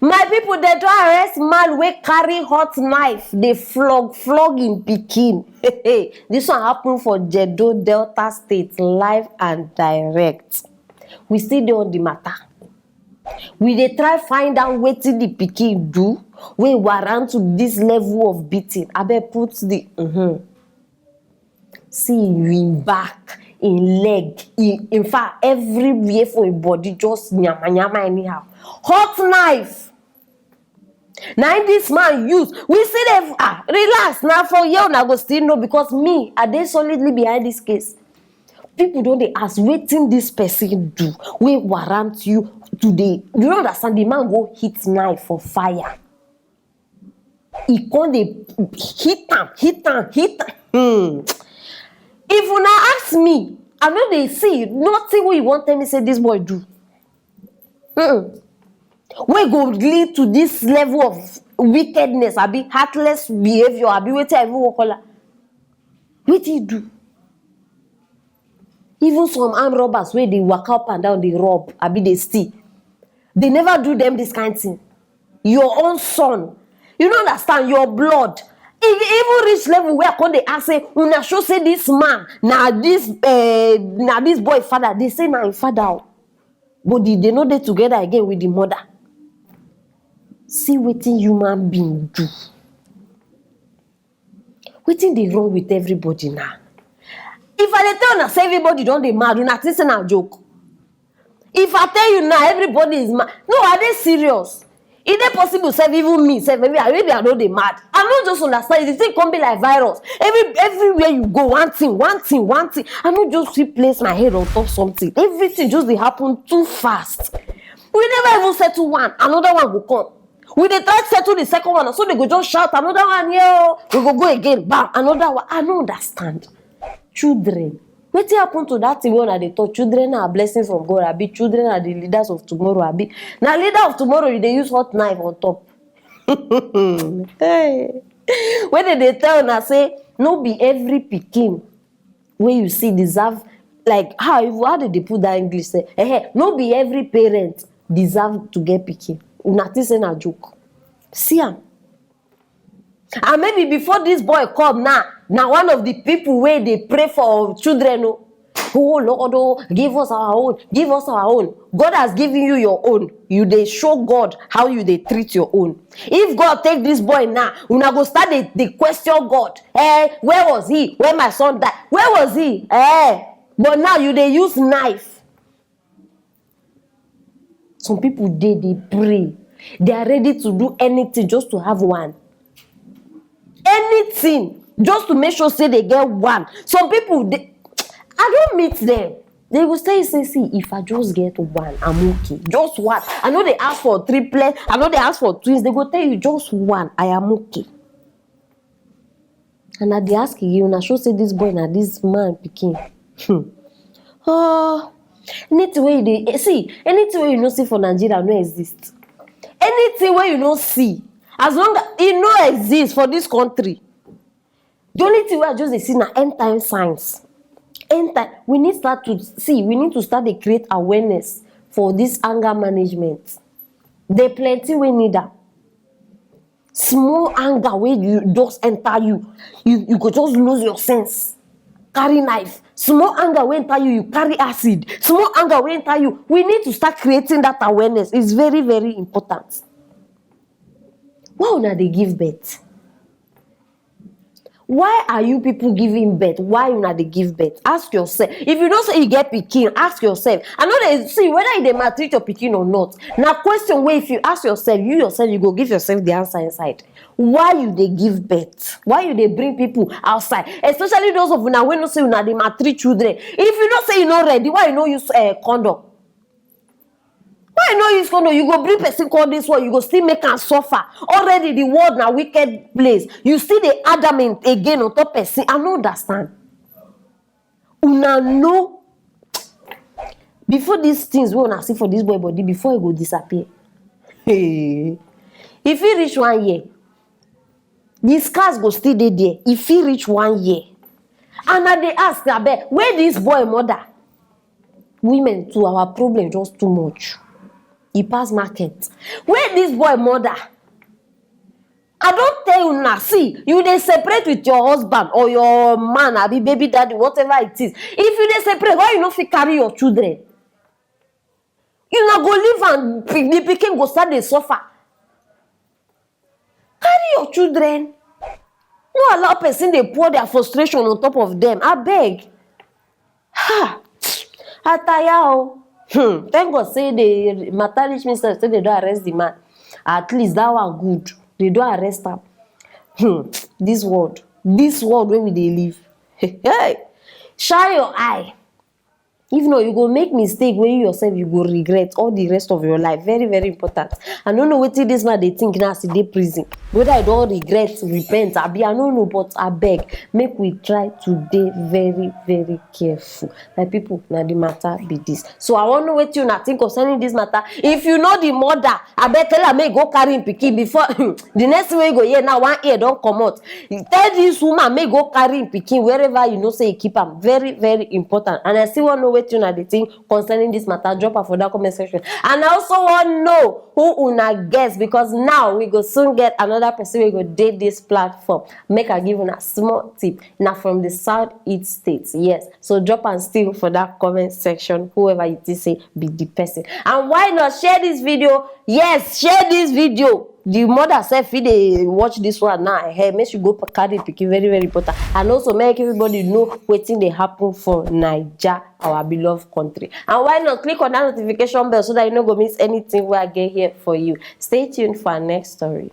My people, they don't arrest man wey carry hot knife. They flog in Pikin. This one happened for Jedo, Delta State, live and direct. We still dey on the matter. We dey try find out wetin the Pikin do wey warrant to this level of beating. Abeg put the see him back, in leg, in fact everywhere for him body just nyama anyhow. Hot knife. Now this man use, we see them relax now for you now go still know because me I dey solidly behind this case. People don't dey ask wetin this person do we warrant you today. You don't understand, the man go hit knife for fire. He come dey hit am. If you now ask me, I know they see nothing what you want tell me say this boy do. We go lead to this level of wickedness, abi heartless behavior, abi wetin I even wan call am. Wetin he do? Even some armed robbers wey dey waka up and down, dey rob, abi dey steal. They never do them this kind of thing. Your own son, you don't understand, your blood. Even reach level where come they ask say, una show say this man, na this boy father. They say na him father, but they know they together again with the mother. See wetin human being do. Wetin dey wrong with everybody now? If I dey tell una say everybody don dey mad, una think say na joke. If I tell you now everybody is mad, no, are they serious? Is it possible say even me, say maybe I know they mad? I don't just understand. The thing can be like virus. Everywhere you go, one thing. I don't just replace my head on top something. Everything just they happen too fast. We never even settle one, another one will come. We dey try to settle the second one, so they go just shout another one, yo, we go again, bam, another one. I don't understand. Children, wetin happen to that thing when they thought children are a blessing from God? Abi children are the leaders of tomorrow? Abi now leader of tomorrow, they use hot knife on top. Hey. When they tell una say no be every pikin wey you see deserve, like how did they put that English say? No be every parent deserve to get pikin. Una think say na joke. See am. And maybe before this boy come now one of the people where they pray for children. Oh Lord, oh, give us our own. God has given you your own. You they show God how you they treat your own. If God take this boy now, una go start the question God. Where was he when my son died? Where was he? But now you they use knife. Some people they pray. They are ready to do anything just to have one. Anything just to make sure say they get one. Some people I don't meet them. They will say, see, if I just get one, I'm okay. Just one. I know they ask for triplets. I know they ask for twins. They go tell you just one. I am okay. And at the ask you, and I should say this boy and this man picking. Anything where you see, anything where you know see for Nigeria no exist. Anything where you know see, as long as it no exist for this country. The only thing where I just see na end time signs. We need to start to create awareness for this anger management. There plenty we need that. Small anger where you just enter you could just lose your sense. Carry knife. Small anger will enter you carry acid. Small anger will enter you. We need to start creating that awareness. It's very, very important. Why would they give birth? Why are you people giving birth? Why you not they give birth? Ask yourself. If you don't say you get pikin, ask yourself. I know they see whether they maltreat your pikin or not. Now question where if you ask yourself, you go give yourself the answer inside. Why you they give birth? Why you they bring people outside? Especially those of una when you say una they maltreat children. If you don't say you not ready, why you no use condom? Why you no use condom? You go bring person call this one, you go still make am suffer. Already the world na wicked place. You still the adamant again on top person. I don't understand. Una know before these things we wanna see for this boy body before it go disappear. Hey. If he reach 1 year, the scars go still there. If he reach 1 year, and now they ask where this boy mother? Women too, our problem just too much. e pass market. Where this boy mother, I don't tell you now. See, you dey separate with your husband or your man, abi baby daddy, whatever it is. If you dey separate, why you no fit carry your children? You no go leave and the pikin go start dey suffer. Carry your children. No allow person dey pour their frustration on top of them. Abeg. Ha! I tire o. Thank God say the matter reach minister say they don arrest the man. At least that one good. They don arrest am. This world wey we dey live. Hey, shine your eye. If not, you go make mistake wey you yourself you go regret all the rest of your life. Very, very important. I don't know wetin this man dey think now as he dey prison. Whether I don regret, repent, abi I no know, but abeg, make we try to dey very, very careful. My people, na the matter be this. So I wan know wetin una think concerning this matter. If you know the mother, abeg tell her make go carry him pikin before the next thing wey you go hear now, one ear don comot. Tell this woman make go carry him pikin wherever you know say you keep am. Very, very important. And I still wan know wetin una dey think concerning this matter. Drop am for that comment section. And I also wan know who una guess, because now we go soon get another person wey go dey this platform. Make I give una small tip. Na from the southeast states. Yes. So drop am still for that comment section. Whoever you think say be the person. And why not share this video? Yes, share this video. The mother sef fit dey watch this one now. Hey, make you go carry pikin. Very, very important. And also make everybody know wetin dey happen for Naija, our beloved country. And why not click on that notification bell so that you no go miss anything wey I get here for you. Stay tuned for our next story.